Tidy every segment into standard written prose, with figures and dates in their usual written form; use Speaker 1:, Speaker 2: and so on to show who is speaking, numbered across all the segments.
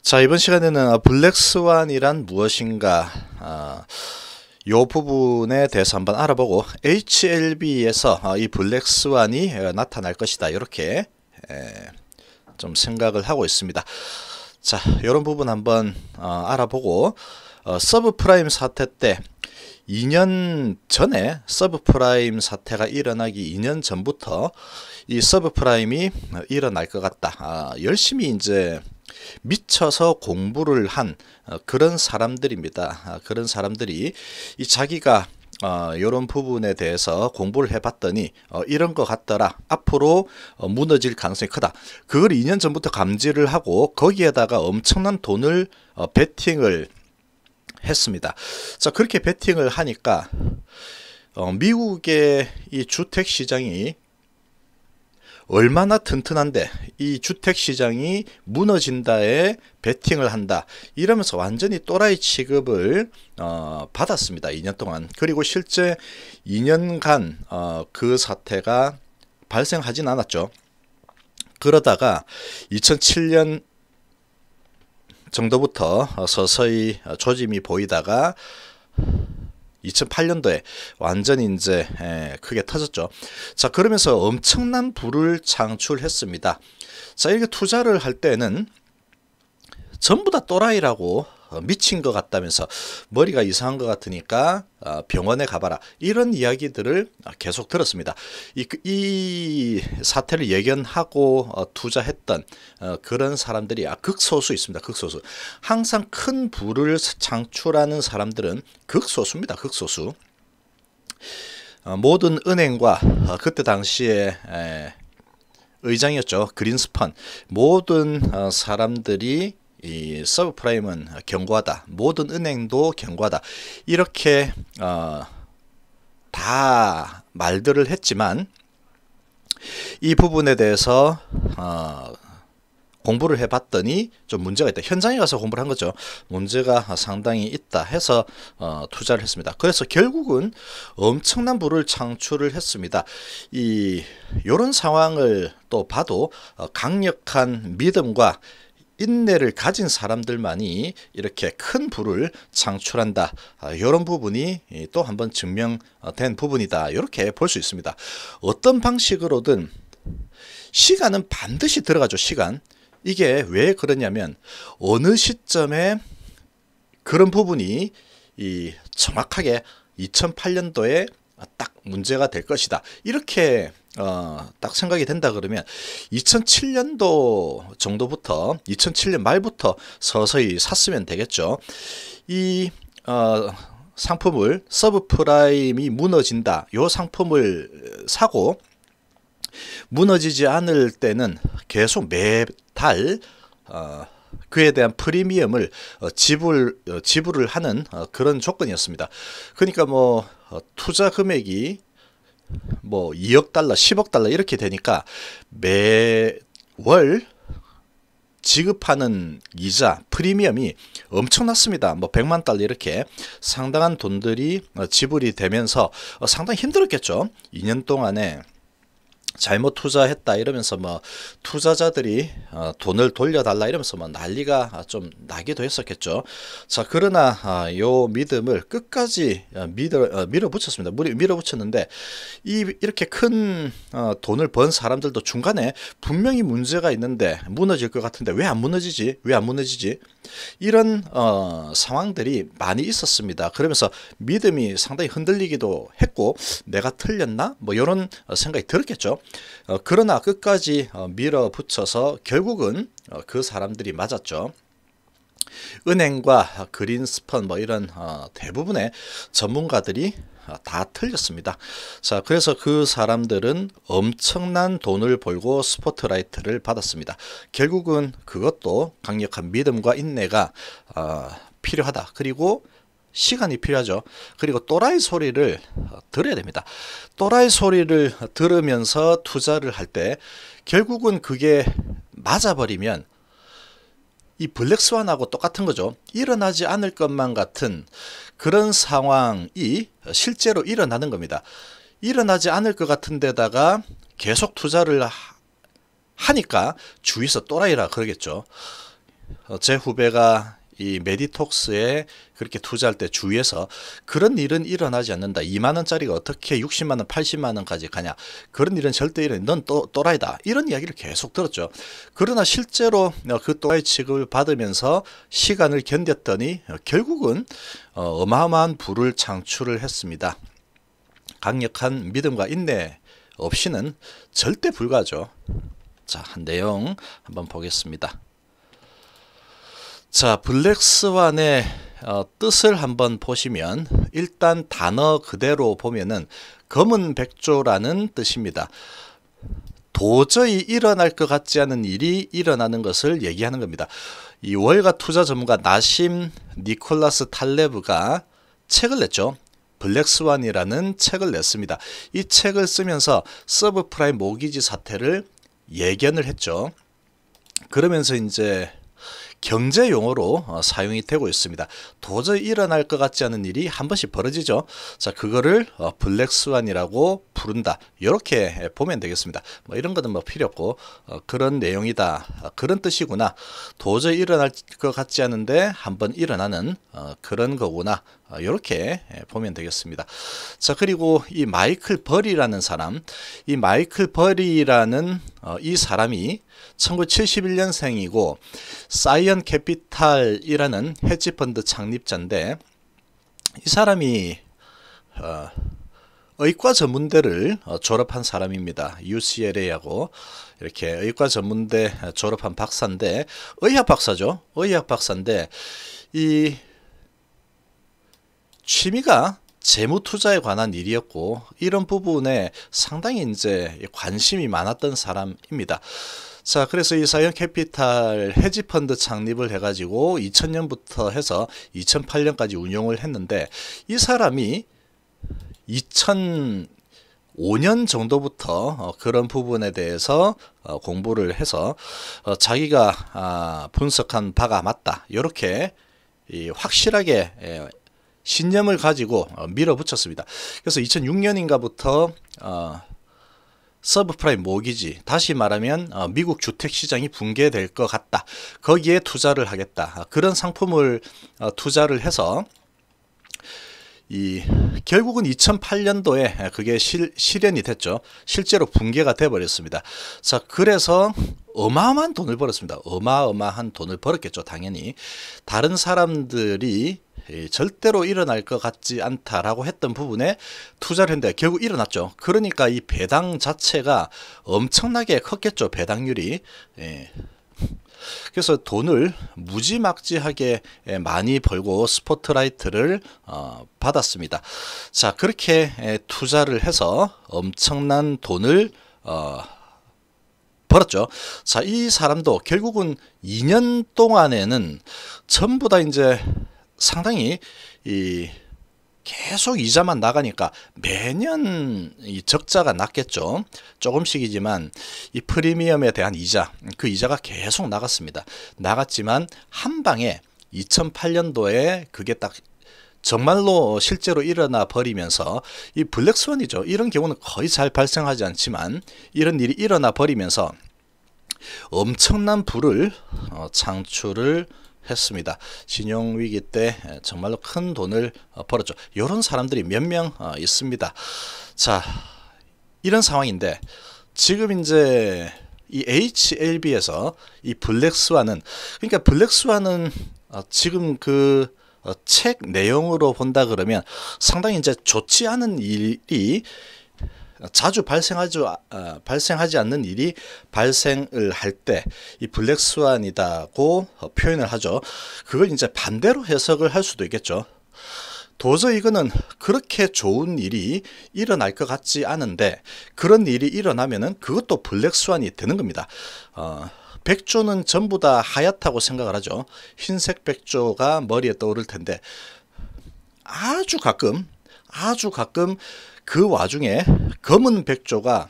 Speaker 1: 자, 이번 시간에는 블랙스완이란 무엇인가 요 부분에 대해서 한번 알아보고 HLB에서 이 블랙스완이 나타날 것이다 이렇게 좀 생각을 하고 있습니다. 자, 이런 부분 한번 알아보고 서브프라임 사태 때 2년 전에 서브프라임 사태가 일어나기 2년 전부터 이 서브프라임이 일어날 것 같다. 열심히 이제 미쳐서 공부를 한 그런 사람들입니다. 그런 사람들이 이 자기가 이런 부분에 대해서 공부를 해봤더니 이런 것 같더라. 앞으로 무너질 가능성이 크다. 그걸 2년 전부터 감지를 하고 거기에다가 엄청난 돈을 베팅을 했습니다. 자, 그렇게 베팅을 하니까 미국의 이 주택 시장이 얼마나 튼튼한데 이 주택시장이 무너진다에 베팅을 한다 이러면서 완전히 또라이 취급을 받았습니다. 2년 동안. 그리고 실제 2년간 그 사태가 발생하진 않았죠. 그러다가 2007년 정도부터 서서히 조짐이 보이다가 2008년도에 완전히 이제 크게 터졌죠. 자, 그러면서 엄청난 부를 창출했습니다. 자, 이렇게 투자를 할 때는 전부 다 또라이라고 미친 것 같다면서 머리가 이상한 것 같으니까 병원에 가봐라 이런 이야기들을 계속 들었습니다. 이 사태를 예견하고 투자했던 그런 사람들이 극소수 있습니다. 극소수. 항상 큰 부를 창출하는 사람들은 극소수입니다. 극소수. 모든 은행과 그때 당시에 의장이었죠. 그린스펀. 모든 사람들이 이 서브프라임은 견고하다. 모든 은행도 견고하다. 이렇게 다 말들을 했지만 이 부분에 대해서 공부를 해봤더니 좀 문제가 있다. 현장에 가서 공부를 한 거죠. 문제가 상당히 있다 해서 투자를 했습니다. 그래서 결국은 엄청난 부를 창출을 했습니다. 이런 상황을 또 봐도 강력한 믿음과 인내를 가진 사람들만이 이렇게 큰 부를 창출한다. 이런 부분이 또 한번 증명된 부분이다. 이렇게 볼 수 있습니다. 어떤 방식으로든 시간은 반드시 들어가죠. 시간. 이게 왜 그러냐면 어느 시점에 그런 부분이 정확하게 2008년도에 딱 문제가 될 것이다. 이렇게 딱 생각이 된다 그러면 2007년도 정도부터 2007년 말부터 서서히 샀으면 되겠죠. 이 상품을 서브프라임이 무너진다. 요 상품을 사고 무너지지 않을 때는 계속 매달 그에 대한 프리미엄을 지불을 하는 그런 조건이었습니다. 그러니까 뭐 투자 금액이 뭐 2억 달러, 10억 달러 이렇게 되니까 매월 지급하는 이자, 프리미엄이 엄청났습니다. 뭐 100만 달러 이렇게 상당한 돈들이 지불이 되면서 상당히 힘들었겠죠. 2년 동안에 잘못 투자했다 이러면서 뭐 투자자들이 돈을 돌려달라 이러면서 뭐 난리가 좀 나기도 했었겠죠. 자, 그러나 요 믿음을 끝까지 밀어붙였습니다. 밀어붙였는데 이렇게 큰 돈을 번 사람들도 중간에 분명히 문제가 있는데 무너질 것 같은데 왜 안 무너지지? 왜 안 무너지지? 이런 상황들이 많이 있었습니다. 그러면서 믿음이 상당히 흔들리기도 했고 내가 틀렸나? 뭐 이런 생각이 들었겠죠. 그러나 끝까지 밀어붙여서 결국은 그 사람들이 맞았죠. 은행과 그린스펀 뭐 이런 대부분의 전문가들이 다 틀렸습니다. 자, 그래서 그 사람들은 엄청난 돈을 벌고 스포트라이트를 받았습니다. 결국은 그것도 강력한 믿음과 인내가 필요하다. 그리고 시간이 필요하죠. 그리고 또라이 소리를 들어야 됩니다. 또라이 소리를 들으면서 투자를 할 때 결국은 그게 맞아버리면 이 블랙스완하고 똑같은 거죠. 일어나지 않을 것만 같은 그런 상황이 실제로 일어나는 겁니다. 일어나지 않을 것 같은 데다가 계속 투자를 하니까 주위에서 또라이라 그러겠죠. 제 후배가 이 메디톡스에 그렇게 투자할 때 주위에서 그런 일은 일어나지 않는다. 2만 원짜리가 어떻게 60만 원, 80만 원까지 가냐. 그런 일은 절대 일어나. 넌 또라이다. 이런 이야기를 계속 들었죠. 그러나 실제로 그 또라이 취급을 받으면서 시간을 견뎠더니 결국은 어마어마한 부를 창출을 했습니다. 강력한 믿음과 인내 없이는 절대 불가죠. 자, 내용 한번 보겠습니다. 자, 블랙스완의 뜻을 한번 보시면 일단 단어 그대로 보면은 검은 백조라는 뜻입니다. 도저히 일어날 것 같지 않은 일이 일어나는 것을 얘기하는 겁니다. 이 월가 투자 전문가 나심 니콜라스 탈레브가 책을 냈죠. 블랙스완이라는 책을 냈습니다. 이 책을 쓰면서 서브프라임 모기지 사태를 예견을 했죠. 그러면서 이제 경제 용어로 사용이 되고 있습니다. 도저히 일어날 것 같지 않은 일이 한 번씩 벌어지죠. 자, 그거를 블랙스완이라고 부른다. 이렇게 보면 되겠습니다. 뭐 이런 거는 뭐 필요 없고 그런 내용이다. 그런 뜻이구나. 도저히 일어날 것 같지 않은데 한번 일어나는 그런 거구나. 이렇게 보면 되겠습니다. 자, 그리고 이 마이클 버리라는 사람, 이 마이클 버리라는 이 사람이 1971년생이고 사이언 캐피탈이라는 헤지펀드 창립자인데 이 사람이 의과 전문대를 졸업한 사람입니다. UCLA하고 이렇게 의과 전문대 졸업한 박사인데 의학 박사죠. 의학 박사인데 이 취미가 재무 투자에 관한 일이었고 이런 부분에 상당히 이제 관심이 많았던 사람입니다. 자, 그래서 이 사이언 캐피탈 헤지펀드 창립을 해가지고 2000년부터 해서 2008년까지 운용을 했는데 이 사람이 2005년 정도부터 그런 부분에 대해서 공부를 해서 자기가 분석한 바가 맞다. 이렇게 확실하게 신념을 가지고 밀어붙였습니다. 그래서 2006년인가부터 서브프라임 모기지, 다시 말하면 미국 주택시장이 붕괴될 것 같다. 거기에 투자를 하겠다. 그런 상품을 투자를 해서 결국은 2008년도에 그게 실현이 됐죠. 실제로 붕괴가 돼버렸습니다. 자, 그래서 어마어마한 돈을 벌었습니다. 어마어마한 돈을 벌었겠죠. 당연히 다른 사람들이 절대로 일어날 것 같지 않다라고 했던 부분에 투자를 했는데 결국 일어났죠. 그러니까 이 배당 자체가 엄청나게 컸겠죠. 배당률이. 그래서 돈을 무지막지하게 많이 벌고 스포트라이트를 받았습니다. 자, 그렇게 투자를 해서 엄청난 돈을 벌었죠. 자, 이 사람도 결국은 2년 동안에는 전부 다 이제 상당히 계속 이자만 나가니까 매년 이 적자가 났겠죠. 조금씩이지만 이 프리미엄에 대한 이자, 그 이자가 계속 나갔습니다. 나갔지만 한 방에 2008년도에 그게 딱 정말로 실제로 일어나 버리면서 이 블랙스완이죠. 이런 경우는 거의 잘 발생하지 않지만 이런 일이 일어나 버리면서 엄청난 부를 창출을 했습니다. 신용위기 때 정말로 큰 돈을 벌었죠. 이런 사람들이 몇 명 있습니다. 자, 이런 상황인데 지금 이제 이 HLB에서 이 블랙스완은, 그러니까 블랙스완은 지금 그 책 내용으로 본다 그러면 상당히 이제 좋지 않은 일이 자주 발생하지 않는 일이 발생을 할 때 이 블랙스완이다고 표현을 하죠. 그걸 이제 반대로 해석을 할 수도 있겠죠. 도저히 이거는 그렇게 좋은 일이 일어날 것 같지 않은데 그런 일이 일어나면은 그것도 블랙스완이 되는 겁니다. 백조는 전부 다 하얗다고 생각을 하죠. 흰색 백조가 머리에 떠오를 텐데 아주 가끔 그 와중에 검은 백조가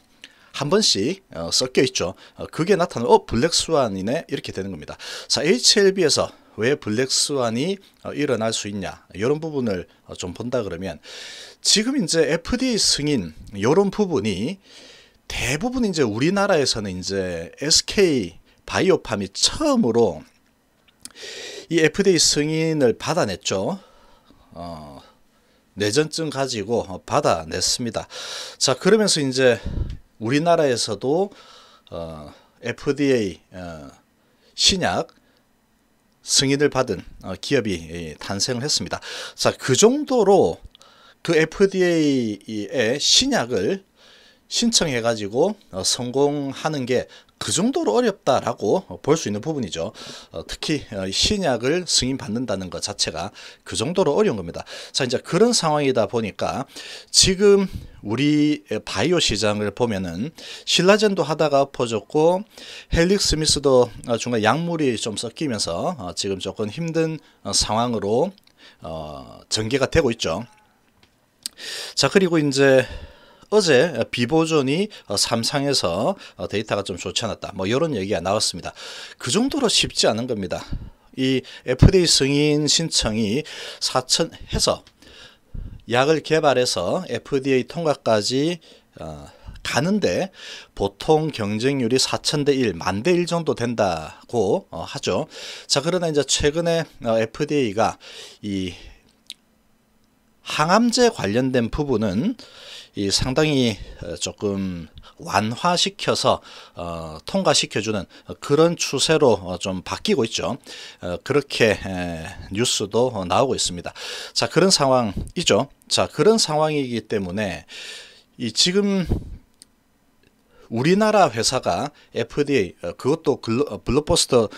Speaker 1: 한 번씩 섞여 있죠. 그게 나타나면 블랙스완이네 이렇게 되는 겁니다. 자, HLB에서 왜 블랙스완이 일어날 수 있냐 이런 부분을 좀 본다 그러면 지금 이제 FDA 승인 이런 부분이 대부분 이제 우리나라에서는 이제 SK 바이오팜이 처음으로 이 FDA 승인을 받아냈죠. 뇌전증 가지고 받아냈습니다. 자, 그러면서 이제 우리나라에서도 FDA 신약 승인을 받은 기업이 탄생을 했습니다. 자, 그 정도로 그 FDA의 신약을 신청해 가지고 성공하는 게 그 정도로 어렵다라고 볼 수 있는 부분이죠. 특히 신약을 승인받는다는 것 자체가 그 정도로 어려운 겁니다. 자, 이제 그런 상황이다 보니까 지금 우리 바이오 시장을 보면은 신라젠도 하다가 엎어졌고 헬릭 스미스도 중간 약물이 좀 섞이면서 지금 조금 힘든 상황으로 전개가 되고 있죠. 자, 그리고 이제 어제 비보존이 삼상에서 데이터가 좀 좋지 않았다, 뭐 이런 얘기가 나왔습니다. 그 정도로 쉽지 않은 겁니다. 이 FDA 승인 신청이 4천 해서 약을 개발해서 FDA 통과까지 가는데 보통 경쟁률이 4,000대 1, 10,000대 1 정도 된다고 하죠. 자, 그러나 이제 최근에 FDA가 이 항암제 관련된 부분은 이 상당히 조금 완화시켜서 통과시켜주는 그런 추세로 좀 바뀌고 있죠. 그렇게 뉴스도 나오고 있습니다. 자, 그런 상황이죠. 자, 그런 상황이기 때문에 이 지금 우리나라 회사가 FDA 그것도 블록버스터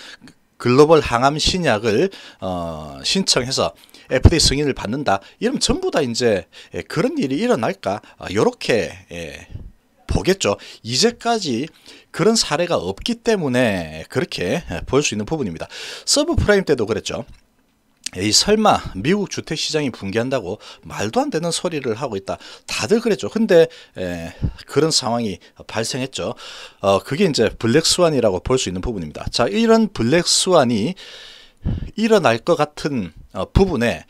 Speaker 1: 글로벌 항암 신약을 신청해서 FDA 승인을 받는다. 이러면 전부 다 이제 그런 일이 일어날까? 요렇게 보겠죠. 이제까지 그런 사례가 없기 때문에 그렇게 볼 수 있는 부분입니다. 서브프라임 때도 그랬죠. 이 설마 미국 주택시장이 붕괴한다고 말도 안 되는 소리를 하고 있다. 다들 그랬죠. 근데 그런 상황이 발생했죠. 그게 이제 블랙스완이라고 볼 수 있는 부분입니다. 자, 이런 블랙스완이 일어날 것 같은 부분에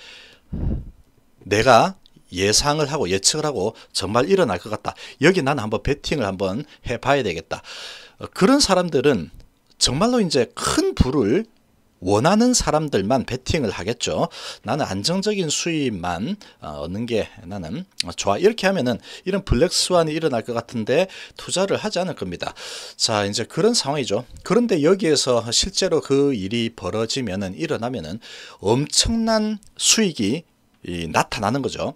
Speaker 1: 내가 예상을 하고 예측을 하고 정말 일어날 것 같다. 여기 나는 한번 베팅을 한번 해봐야 되겠다. 그런 사람들은 정말로 이제 큰 부를 원하는 사람들만 베팅을 하겠죠. 나는 안정적인 수입만 얻는 게 나는 좋아. 이렇게 하면은 이런 블랙스완이 일어날 것 같은데 투자를 하지 않을 겁니다. 자, 이제 그런 상황이죠. 그런데 여기에서 실제로 그 일이 벌어지면은 일어나면은 엄청난 수익이 나타나는 거죠.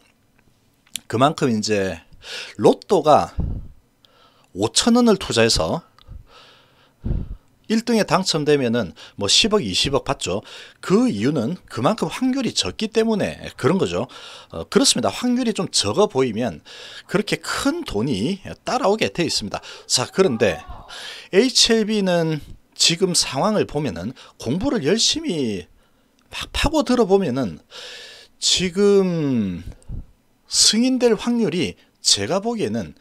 Speaker 1: 그만큼 이제 로또가 5,000원을 투자해서 1등에 당첨되면은 뭐 10억, 20억 받죠. 그 이유는 그만큼 확률이 적기 때문에 그런 거죠. 그렇습니다. 확률이 좀 적어 보이면 그렇게 큰 돈이 따라오게 돼 있습니다. 자, 그런데 HLB는 지금 상황을 보면은 공부를 열심히 막 파고 들어보면은 지금 승인될 확률이 제가 보기에는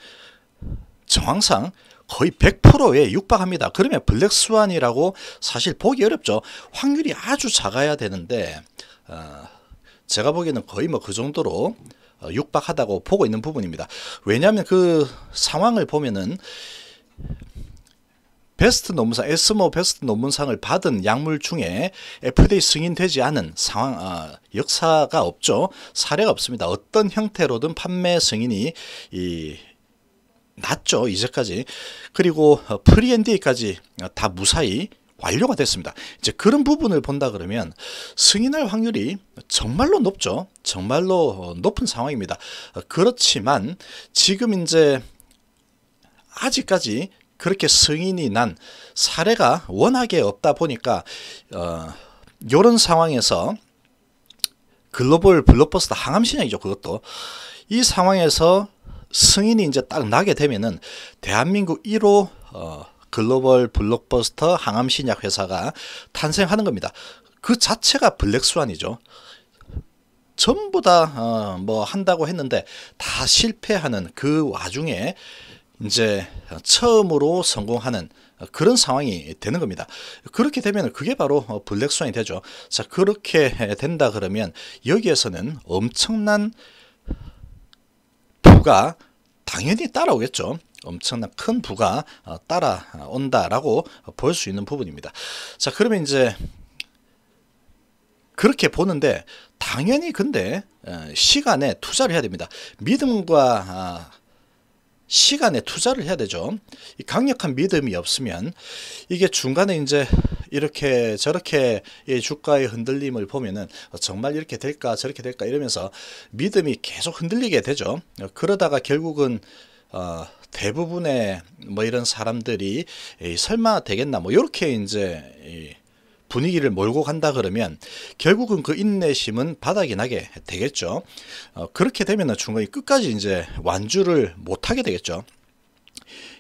Speaker 1: 정황상 거의 100%에 육박합니다. 그러면 블랙스완이라고 사실 보기 어렵죠. 확률이 아주 작아야 되는데 제가 보기에는 거의 뭐 그 정도로 육박하다고 보고 있는 부분입니다. 왜냐하면 그 상황을 보면은 베스트 논문상, 에스모 베스트 논문상을 받은 약물 중에 FDA 승인되지 않은 상황, 역사가 없죠. 사례가 없습니다. 어떤 형태로든 판매 승인이 났죠, 이제까지. 그리고 프리 NDA까지 다 무사히 완료가 됐습니다. 이제 그런 부분을 본다 그러면 승인할 확률이 정말로 높죠. 정말로 높은 상황입니다. 그렇지만 지금 이제 아직까지 그렇게 승인이 난 사례가 워낙에 없다 보니까 이런 상황에서 글로벌 블록버스터 항암신약이죠. 그것도 이 상황에서 승인이 이제 딱 나게 되면은 대한민국 1호 글로벌 블록버스터 항암신약 회사가 탄생하는 겁니다. 그 자체가 블랙스완이죠. 전부 다 뭐 한다고 했는데 다 실패하는 그 와중에 이제 처음으로 성공하는 그런 상황이 되는 겁니다. 그렇게 되면 그게 바로 블랙스완이 되죠. 자, 그렇게 된다 그러면 여기에서는 엄청난 부가 당연히 따라오겠죠. 엄청난 큰 부가 따라온다라고 볼 수 있는 부분입니다. 자, 그러면 이제 그렇게 보는데 당연히 근데 시간에 투자를 해야 됩니다. 믿음과 시간에 투자를 해야 되죠. 이 강력한 믿음이 없으면 이게 중간에 이제 이렇게 저렇게 이 주가의 흔들림을 보면은 정말 이렇게 될까 저렇게 될까 이러면서 믿음이 계속 흔들리게 되죠. 그러다가 결국은 대부분의 뭐 이런 사람들이 설마 되겠나 뭐 이렇게 이제 분위기를 몰고 간다 그러면 결국은 그 인내심은 바닥이 나게 되겠죠. 그렇게 되면 중간에 끝까지 이제 완주를 못하게 되겠죠.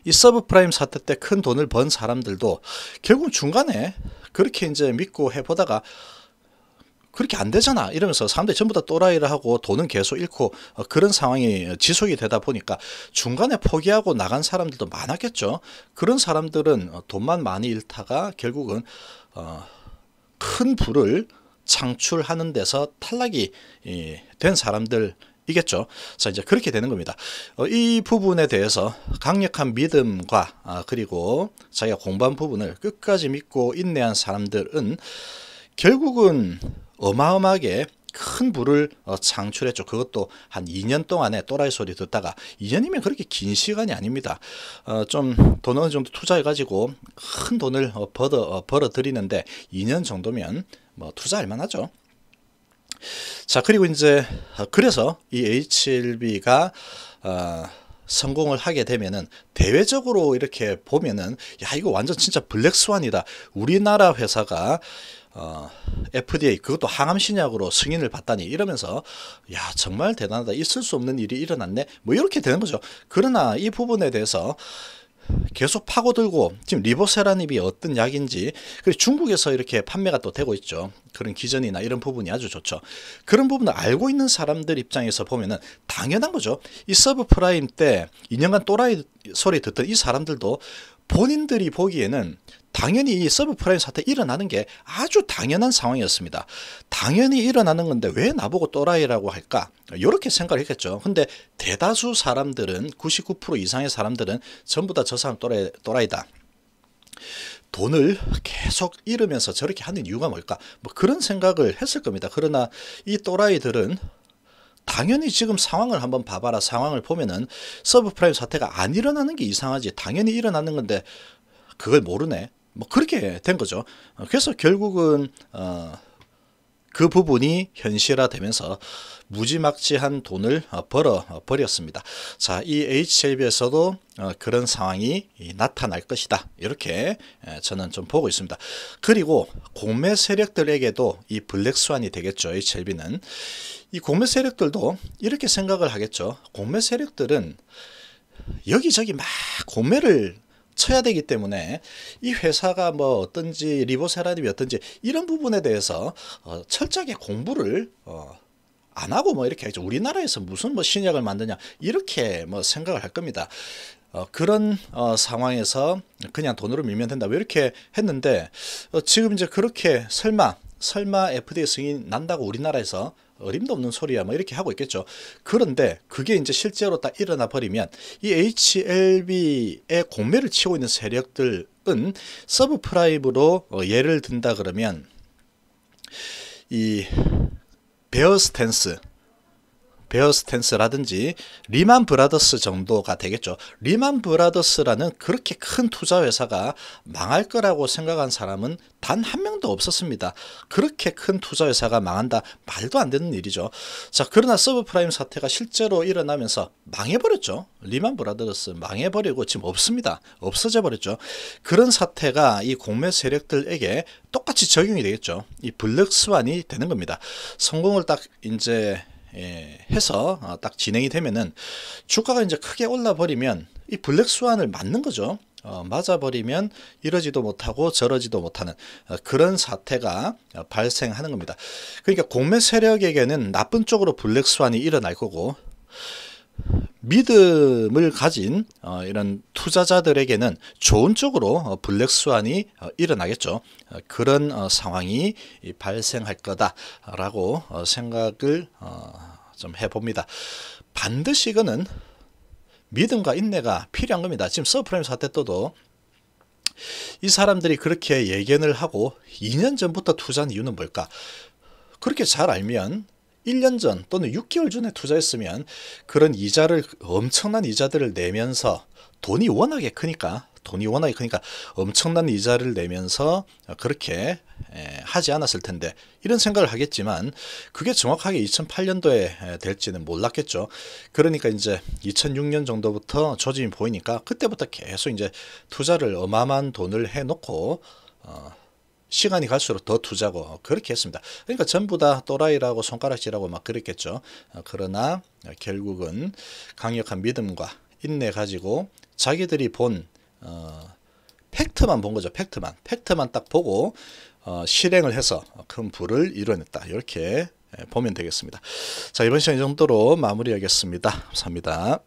Speaker 1: 이 서브프라임 사태 때 큰 돈을 번 사람들도 결국 중간에 그렇게 이제 믿고 해보다가 그렇게 안 되잖아 이러면서 사람들이 전부 다 또라이를 하고 돈은 계속 잃고 그런 상황이 지속이 되다 보니까 중간에 포기하고 나간 사람들도 많았겠죠. 그런 사람들은 돈만 많이 잃다가 결국은 큰 부를 창출하는 데서 탈락이 된 사람들이겠죠. 자, 이제 그렇게 되는 겁니다. 이 부분에 대해서 강력한 믿음과 그리고 자기가 공부한 부분을 끝까지 믿고 인내한 사람들은 결국은 어마어마하게 큰 부를 창출했죠. 그것도 한 2년 동안에 또라이 소리 듣다가 2년이면 그렇게 긴 시간이 아닙니다. 좀 돈 어느 정도 투자해 가지고 큰 돈을 벌어 들이는데 2년 정도면 뭐 투자할 만하죠. 자, 그리고 이제 그래서 이 HLB가 성공을 하게 되면은 대외적으로 이렇게 보면은 야 이거 완전 진짜 블랙스완이다. 우리나라 회사가 FDA 그것도 항암 신약으로 승인을 받다니 이러면서 야 정말 대단하다. 있을 수 없는 일이 일어났네. 뭐 이렇게 되는 거죠. 그러나 이 부분에 대해서 계속 파고들고 지금 리보세라닙이 어떤 약인지 그리고 중국에서 이렇게 판매가 또 되고 있죠. 그런 기전이나 이런 부분이 아주 좋죠. 그런 부분을 알고 있는 사람들 입장에서 보면은 당연한 거죠. 이 서브프라임 때 2년간 또라이 소리 듣던 이 사람들도 본인들이 보기에는 당연히 이 서브프라임 사태 일어나는 게 아주 당연한 상황이었습니다. 당연히 일어나는 건데 왜 나보고 또라이라고 할까? 이렇게 생각을 했겠죠. 근데 대다수 사람들은 99% 이상의 사람들은 전부 다 저 사람 또라이다. 돈을 계속 잃으면서 저렇게 하는 이유가 뭘까? 뭐 그런 생각을 했을 겁니다. 그러나 이 또라이들은 당연히 지금 상황을 한번 봐봐라. 상황을 보면은 서브프라임 사태가 안 일어나는 게 이상하지. 당연히 일어나는 건데 그걸 모르네. 뭐 그렇게 된 거죠. 그래서 결국은 그 부분이 현실화되면서 무지막지한 돈을 벌어버렸습니다. 자, 이 HLB에서도 그런 상황이 나타날 것이다. 이렇게 저는 좀 보고 있습니다. 그리고 공매 세력들에게도 이 블랙스완이 되겠죠. HLB는. 이 공매 세력들도 이렇게 생각을 하겠죠. 공매 세력들은 여기저기 막 공매를 쳐야 되기 때문에 이 회사가 뭐 어떤지 리보세라님이 어떤지 이런 부분에 대해서 철저하게 공부를 안 하고 뭐 이렇게 하죠. 우리나라에서 무슨 뭐 신약을 만드냐 이렇게 뭐 생각을 할 겁니다. 그런 상황에서 그냥 돈으로 밀면 된다 왜 이렇게 했는데 지금 이제 그렇게 설마 FDA 승인 난다고 우리나라에서 어림도 없는 소리야 뭐 이렇게 하고 있겠죠. 그런데 그게 이제 실제로 딱 일어나 버리면 이 HLB에 공매를 치고 있는 세력들은 서브프라임으로 예를 든다 그러면 이 베어스탠스라든지 리만 브라더스 정도가 되겠죠. 리만 브라더스라는 그렇게 큰 투자 회사가 망할 거라고 생각한 사람은 단 한 명도 없었습니다. 그렇게 큰 투자 회사가 망한다 말도 안 되는 일이죠. 자, 그러나 서브프라임 사태가 실제로 일어나면서 망해버렸죠. 리만 브라더스 망해버리고 지금 없습니다. 없어져 버렸죠. 그런 사태가 이 공매 세력들에게 똑같이 적용이 되겠죠. 이 블랙스완이 되는 겁니다. 성공을 딱 이제 해서 딱 진행이 되면은 주가가 이제 크게 올라 버리면 이 블랙스완을 맞는 거죠. 맞아 버리면 이러지도 못하고 저러지도 못하는 그런 사태가 발생하는 겁니다. 그러니까 공매 세력에게는 나쁜 쪽으로 블랙스완이 일어날 거고 믿음을 가진 이런 투자자들에게는 좋은 쪽으로 블랙스완이 일어나겠죠. 그런 상황이 발생할 거다라고 생각을 좀 해봅니다. 반드시 이거는 믿음과 인내가 필요한 겁니다. 지금 서브프라임 사태 때도 이 사람들이 그렇게 예견을 하고 2년 전부터 투자한 이유는 뭘까? 그렇게 잘 알면 1년 전 또는 6개월 전에 투자했으면 그런 이자를 엄청난 이자들을 내면서 돈이 워낙에 크니까 엄청난 이자를 내면서 그렇게 하지 않았을 텐데 이런 생각을 하겠지만 그게 정확하게 2008년도에 될지는 몰랐겠죠. 그러니까 이제 2006년 정도부터 조짐이 보이니까 그때부터 계속 이제 투자를 어마어마한 돈을 해놓고 시간이 갈수록 더 투자고 그렇게 했습니다. 그러니까 전부 다 또라이라고 손가락질하고 막 그랬겠죠. 그러나 결국은 강력한 믿음과 인내 가지고 자기들이 본 팩트만 본 거죠. 팩트만 딱 보고 실행을 해서 큰 부를 이뤄냈다. 이렇게 보면 되겠습니다. 자, 이번 시간 이 정도로 마무리하겠습니다. 감사합니다.